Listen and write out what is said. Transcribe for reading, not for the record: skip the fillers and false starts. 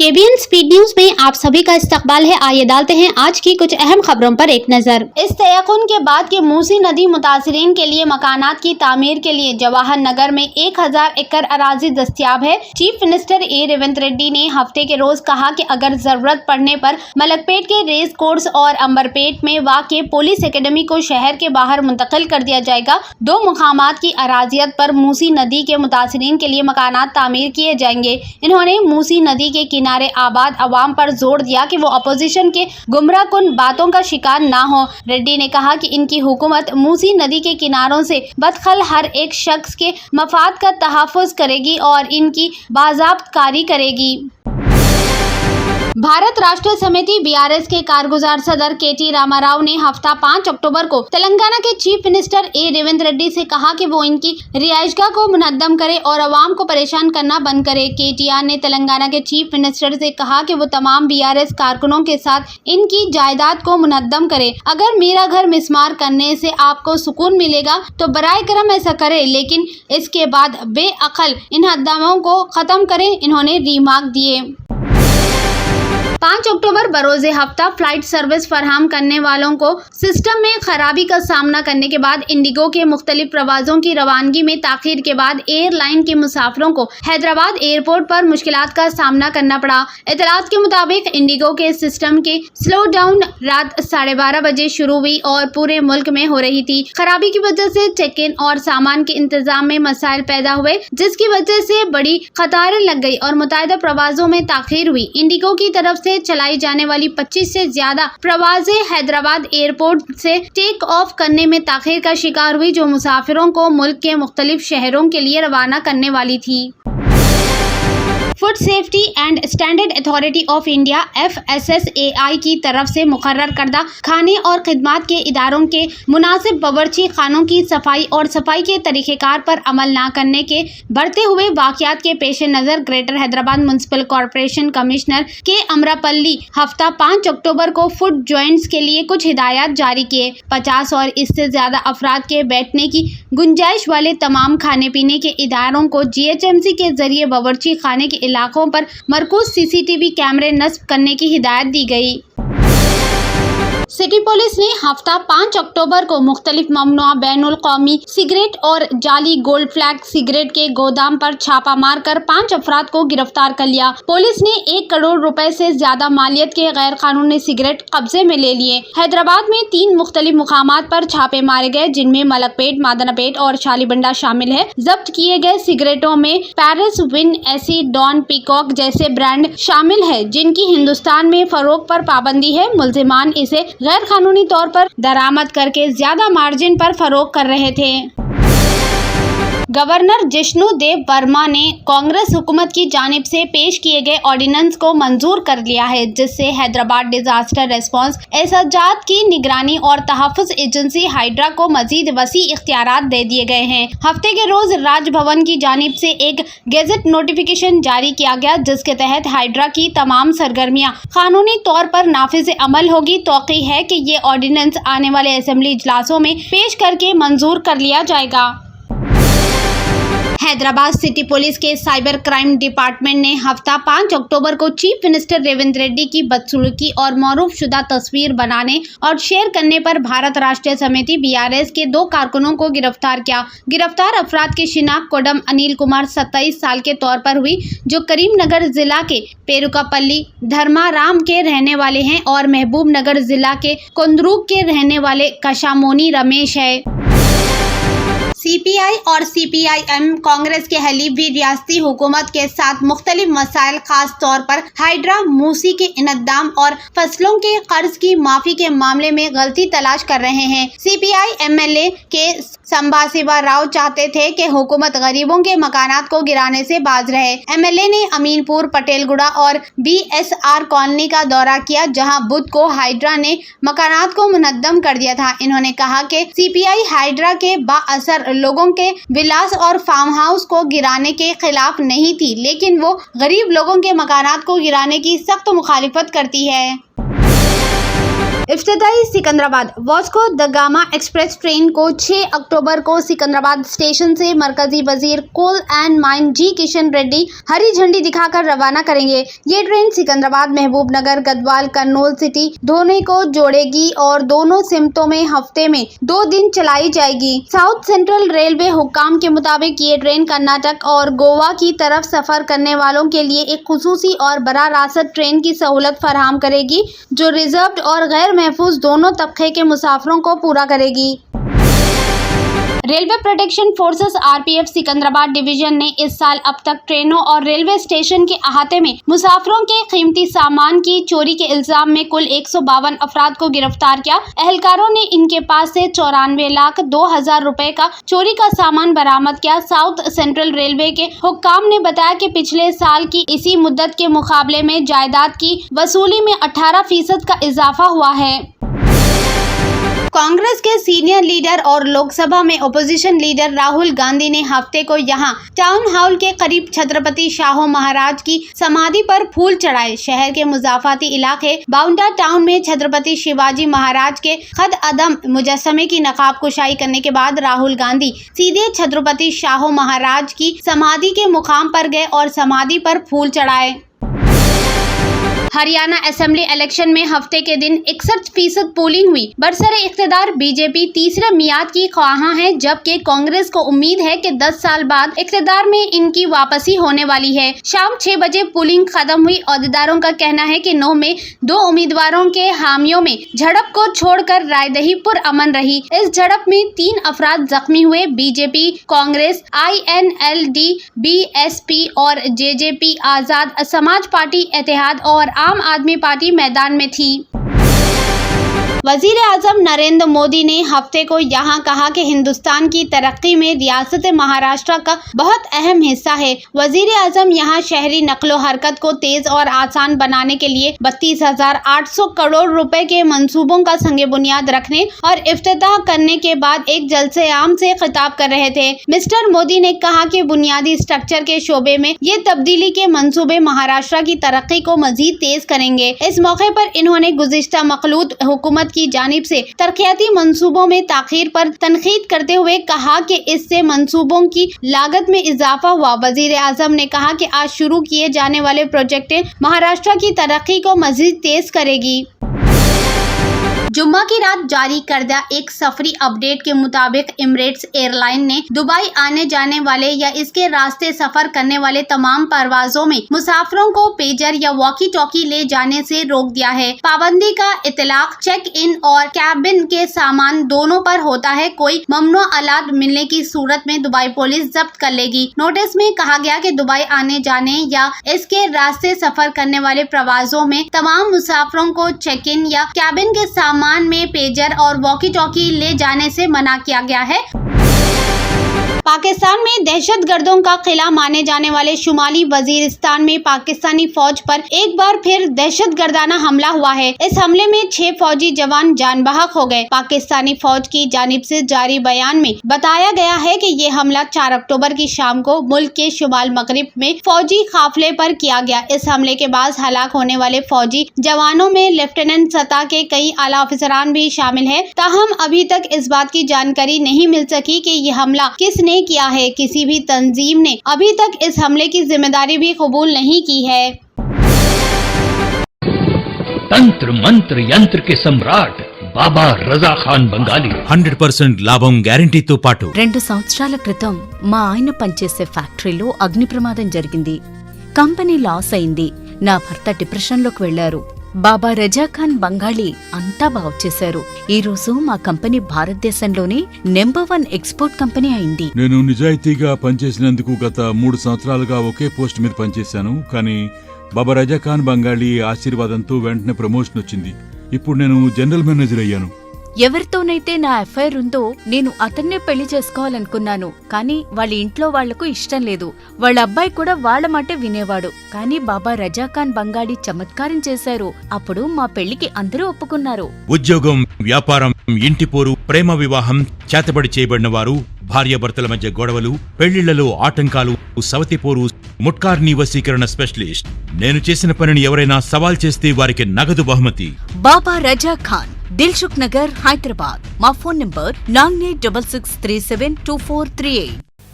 KBN speed news में आप सभी का इस्तकबाल है। आइए डालते हैं आज की कुछ अहम खबरों पर एक नजर। इस तयक़ुन के बाद कि मूसी नदी मुतासिरीन के लिए मकानात की तामीर के लिए जवाहर नगर में 1000 एकड़ अराजी दस्तियाब है। चीफ मिनिस्टर ए रेवंत रेड्डी ने हफ्ते के रोज कहा कि अगर जरूरत पड़ने पर मलकपेट के रेस कोर्स और अंबरपेट में वाक़ पुलिस एकेडमी को शहर के बाहर मुंतकिल कर दिया जाएगा। 2 मुकामात की अराजियत पर मूसी नदी के मुतासिरीन के लिए मकानात तामीर किए जाएंगे। इन्होंने मूसी नदी के किनारे आबाद अवाम पर जोर दिया कि वो अपोजिशन के गुमराहकुन बातों का शिकार ना हो। रेड्डी ने कहा कि इनकी हुकूमत मूसी नदी के किनारों से बदखल हर एक शख्स के मफाद का तहफ़्फ़ुज़ करेगी और इनकी बाज़ाब्तकारी करेगी। भारत राष्ट्र समिति BRS के कारगुजार सदर KT रामाराव ने हफ्ता 5 अक्टूबर को तेलंगाना के चीफ मिनिस्टर ए रेवंत रेड्डी से कहा कि वो इनकी रिहाइशगाह को मुनद्दम करे और अवाम को परेशान करना बंद करे। KTR ने तेलंगाना के चीफ मिनिस्टर से कहा कि वो तमाम BRS कारकुनों के साथ इनकी जायदाद को मुनद्दम करे। अगर मेरा घर मिसमार करने से आपको सुकून मिलेगा तो बराए करम ऐसा करे, लेकिन इसके बाद बेअक्ल इन हद्दामों को खत्म करें। इन्होंने रिमार्क दिए। 5 अक्टूबर बरोज़े हफ्ता फ्लाइट सर्विस फराहम करने वालों को सिस्टम में खराबी का सामना करने के बाद इंडिगो के मुख्तलिफ प्रवाजों की रवानगी में ताख़ीर के बाद एयरलाइन के मुसाफिरों को हैदराबाद एयरपोर्ट पर मुश्किलात का सामना करना पड़ा। इतलात के मुताबिक इंडिगो के सिस्टम के स्लो डाउन रात 12:30 बजे शुरू हुई और पूरे मुल्क में हो रही थी। खराबी की वजह से चेक इन और सामान के इंतजाम में मसाइल पैदा हुए, जिसकी वजह से बड़ी कतारें लग गई और मुतअद्दिद प्रवाजों में ताख़ीर हुई। इंडिगो की तरफ से चलाई जाने वाली 25 से ज्यादा प्रवाजें हैदराबाद एयरपोर्ट से टेक ऑफ करने में ताख़ीर का शिकार हुई, जो मुसाफिरों को मुल्क के मुख्तलिफ शहरों के लिए रवाना करने वाली थी। Food safety and standard authority of India FSSAI की तरफ से मुकर्रर करदा खाने और खिदमात के इदारों के मुनासिब बावर्ची खानों की सफाई और सफाई के तरीक़ेकार पर अमल न करने के बढ़ते हुए वाक़यात के पेश नज़र greater Hyderabad municipal corporation commissioner के अमरापल्ली हफ्ता 5 अक्टूबर को फूड जॉइंट्स के लिए कुछ हिदायत जारी किए। 50 और इससे ज़्यादा अफराद के बैठने की गुंजाइश वाले तमाम खाने पीने के इदारों को GHMC के जरिए बावर्ची खाने के इलाकों पर मरकूज CCTV कैमरे नस्ब करने की हिदायत दी गई। सिटी पुलिस ने हफ्ता 5 अक्टूबर को मुख्तलिफ ममनुआ बैनुल कौमी सिगरेट और जाली गोल्ड फ्लैग सिगरेट के गोदाम पर छापा मारकर 5 अफराद को गिरफ्तार कर लिया। पुलिस ने 1 करोड़ रुपए से ज्यादा मालियत के गैर कानूनी सिगरेट कब्जे में ले लिए। हैदराबाद में 3 मुख्तलिफ मुकामात पर छापे मारे गए, जिनमें मलकपेट, मादनापेट और शालीबंडा शामिल है। जब्त किए गए सिगरेटों में Paris, Win, AC, Don, Peacock जैसे ब्रांड शामिल है, जिनकी हिंदुस्तान में फरोख्त पर पाबंदी है। मुलजिमान इसे गैर कानूनी तौर पर दरामद करके ज्यादा मार्जिन पर फरोख्त कर रहे थे। गवर्नर जिष्णु देव वर्मा ने कांग्रेस हुकूमत की जानिब से पेश किए गए ऑर्डिनेंस को मंजूर कर लिया है, जिससे हैदराबाद डिजास्टर रेस्पॉन्स एहसाजात की निगरानी और तहफ़्फ़ुज़ एजेंसी हाइड्रा को मजीद वसी इख्तियारात दे दिए गए हैं। हफ्ते के रोज राजभवन की जानिब से एक गेजेट नोटिफिकेशन जारी किया गया, जिसके तहत हाइड्रा की तमाम सरगर्मियां कानूनी तौर पर नाफिज अमल होगी। तौक़ी है कि ये ऑर्डिनेंस आने वाले असेंबली इजलासों में पेश करके मंजूर कर लिया जाएगा। हैदराबाद सिटी पुलिस के साइबर क्राइम डिपार्टमेंट ने हफ्ता 5 अक्टूबर को चीफ मिनिस्टर रेवंत रेड्डी की बदसलूकी और मौरूफ शुदा तस्वीर बनाने और शेयर करने पर भारत राष्ट्रीय समिति BRS के 2 कारकुनों को गिरफ्तार किया। गिरफ्तार अफराद की शिनाख्त कोडम अनिल कुमार 27 साल के तौर पर हुई, जो करीमनगर जिला के पेरुकापल्ली धर्माराम के रहने वाले हैं, और महबूब नगर जिला के कुंदरूक के रहने वाले कशामोनी रमेश है। CPI और CPIM कांग्रेस के हलीफ भी रियासती हुकूमत के साथ मुख्तलिफ मसाइल, खास तौर पर हाइड्रा, मूसी के इनदाम और फसलों के कर्ज की माफी के मामले में गलती तलाश कर रहे हैं। CPI MLA के संबाशिवा राव चाहते थे कि हुकूमत गरीबों के मकानात को गिराने से बाज रहे। MLA ने अमीनपुर, पटेलगुड़ा और BSR कॉलोनी का दौरा किया, जहां बुध को हाइड्रा ने मकानात को मुनद्दम कर दिया था। इन्होंने कहा कि CPI हाइड्रा के बाअसर लोगों के विलास और फार्म हाउस को गिराने के खिलाफ नहीं थी, लेकिन वो गरीब लोगों के मकानात को गिराने की सख्त मुखालिफत करती है। इफ्तिताई Secunderabad Vasco da Gama express train को 6 अक्टूबर को सिकंदराबाद स्टेशन से मरकजी वजीर coal and mine G Kishan Reddy हरी झंडी दिखाकर रवाना करेंगे। ये ट्रेन सिकंदराबाद, महबूबनगर, गढ़वाल, कर्नूल सिटी दोनों को जोड़ेगी और दोनों सिमतों में हफ्ते में 2 दिन चलाई जाएगी। साउथ सेंट्रल रेलवे हुक्काम के मुताबिक ये ट्रेन कर्नाटक और गोवा की तरफ सफर करने वालों के लिए एक खुसूसी और बराह रास्त ट्रेन की सहूलत फराहम करेगी, जो रिजर्व्ड और गैर महफूज दोनों तबके के मुसाफिरों को पूरा करेगी। Railway protection forces RPF Secunderabad division ने इस साल अब तक ट्रेनों और रेलवे स्टेशन के अहाते में मुसाफिरों के कीमती सामान की चोरी के इल्जाम में कुल 152 अफराद को गिरफ्तार किया। एहलकारों ने इनके पास से 94,02,000 रुपए का चोरी का सामान बरामद किया। साउथ सेंट्रल रेलवे के हुक्काम ने बताया कि पिछले साल की इसी मुद्दत के मुकाबले में जायदाद की वसूली में 18% का इजाफा हुआ है। कांग्रेस के सीनियर लीडर और लोकसभा में अपोजिशन लीडर राहुल गांधी ने हफ्ते को यहां टाउन हॉल के करीब छत्रपति शाहू महाराज की समाधि पर फूल चढ़ाए। शहर के मुजाफाती इलाके बाउंडा टाउन में छत्रपति शिवाजी महाराज के खद अदम मुजस्समे की नकाब कुशाई करने के बाद राहुल गांधी सीधे छत्रपति शाहू महाराज की समाधि के मुकाम पर गए और समाधि पर फूल चढ़ाए। हरियाणा असेंबली इलेक्शन में हफ्ते के दिन 61% पोलिंग हुई। बरसरे इख्तिदार बीजेपी तीसरे मियाद की ख्वाहां है, जबकि कांग्रेस को उम्मीद है कि 10 साल बाद इख्तिदार में इनकी वापसी होने वाली है। शाम 6 बजे पोलिंग खत्म हुई। अहदेदारों का कहना है कि 9 में 2 उम्मीदवारों के हामियों में झड़प को छोड़कर रायदही पुरअमन रही। इस झड़प में 3 अफराद जख्मी हुए। बीजेपी, कांग्रेस, INLD, BSP और JJP आजाद समाज पार्टी, इत्तेहाद और आम आदमी पार्टी मैदान में थी। वजीर आजम नरेंद्र मोदी ने हफ्ते को यहां कहा कि हिंदुस्तान की तरक्की में रियासत महाराष्ट्र का बहुत अहम हिस्सा है। वजीर आजम यहां शहरी नक्लो हरकत को तेज और आसान बनाने के लिए 32,800 करोड़ रुपए के मंसूबों का संगे बुनियाद रखने और इफ्तिताह करने के बाद एक जलसे आम से खिताब कर रहे थे। मिस्टर मोदी ने कहा कि बुनियादी स्ट्रक्चर के शोबे में ये तब्दीली के मंसूबे महाराष्ट्र की तरक्की को मजीद तेज करेंगे। इस मौके पर इन्होंने गुज़िश्ता मखलूत हुकूमत की जानिब से तरक्याती मंसूबों में ताखीर पर तनकीद करते हुए कहा कि इससे मंसूबों की लागत में इजाफा हुआ। वजीर आजम ने कहा कि आज शुरू किए जाने वाले प्रोजेक्टें महाराष्ट्र की तरक्की को मजीद तेज करेगी। जुम्मा की रात जारी करदा एक सफरी अपडेट के मुताबिक एमिरेट्स एयरलाइन ने दुबई आने जाने वाले या इसके रास्ते सफर करने वाले तमाम परवाजों में मुसाफिरों को पेजर या वॉकी टॉकी ले जाने से रोक दिया है। पाबंदी का इतलाक चेक इन और कैबिन के सामान दोनों पर होता है। कोई ममनुआ आलात मिलने की सूरत में दुबई पुलिस जब्त कर लेगी। नोटिस में कहा गया कि दुबई आने जाने या इसके रास्ते सफर करने वाले प्रवासों में तमाम मुसाफिरों को चेक इन या कैबिन के सामान में पेजर और वॉकी टॉकी ले जाने से मना किया गया है। पाकिस्तान में दहशतगर्दों का किला माने जाने वाले शुमाली वजीरिस्तान में पाकिस्तानी फौज पर एक बार फिर दहशतगर्दाना हमला हुआ है। इस हमले में 6 फौजी जवान जान बहक हो गए। पाकिस्तानी फौज की जानिब से जारी बयान में बताया गया है कि ये हमला 4 अक्टूबर की शाम को मुल्क के शुमाल मगरिब में फौजी काफिले पर किया गया। इस हमले के बाद हलाक होने वाले फौजी जवानों में लेफ्टिनेंट सतह के कई आला अफसरान भी शामिल है। ताहम अभी तक इस बात की जानकारी नहीं मिल सकी कि ये हमला किसने किया है। किसी भी तंजीम ने अभी तक इस हमले की जिम्मेदारी भी कबूल नहीं की है। तंत्र मंत्र यंत्र के सम्राट బాబా రజా ఖాన్ బంగాలి 100% లాభం గ్యారెంటీతో పాటు 2 సంవత్సరాల క్రితం మా ఆయన పనిచేసే ఫ్యాక్టరీలో అగ్ని ప్రమాదం జరిగింది. కంపెనీ లాస్ అయింది. నా భర్త డిప్రెషన్లోకి వెళ్లారు. బాబా రజా ఖాన్ బంగాళీ అంతా బాగుచేశారు. ఈ రోజు మా కంపెనీ భారతదేశంలోనే నెంబర్ 1 ఎక్స్పోర్ట్ కంపెనీ అయింది. నేను నిజాయితీగా పనిచేసినందుకు గత 3 సంవత్సరాలుగా ఒకే పోస్ట్ మీద పనిచేశాను. కానీ బాబా రజా ఖాన్ బంగాళీ ఆశీర్వాదంతో వెంటనే ప్రమోషన్ వచ్చింది. ఇప్పుడు నేను జనరల్ మేనేజర్ అయ్యాను. ఎవరితోనైతే నా అఫైర్ ఉందో నేను అతన్నే పెళ్లి చేసుకోవాలనుకున్నాను. కానీ వాళ్ళ ఇంట్లో వాళ్లకు ఇష్టం లేదు. వాళ్ళ అబ్బాయి కూడా వాళ్ళ మాట వినేవాడు. కానీ బాబా రజా ఖాన్ బంగాళీ చమత్కారం చేశారు. అప్పుడు మా పెళ్లికి అందరూ ఒప్పుకున్నారు. ఉద్యోగం, వ్యాపారం, ఇంటి పోరు, ప్రేమ వివాహం, చేతబడి చేయబడిన వారు, భార్యాభర్తల మధ్య గొడవలు, పెళ్లిళ్లలో ఆటంకాలు, సవతిపోరు, ముట్కార్నీ వశీకరణ స్పెషలిస్ట్. నేను చేసిన పనిని ఎవరైనా సవాల్ చేస్తే వారికి నగదు బహుమతి. బాబా రజా ఖాన్ దిల్సుఖ్ నగర్, హైదరాబాద్. మా ఫోన్ నంబర్ 9866372438.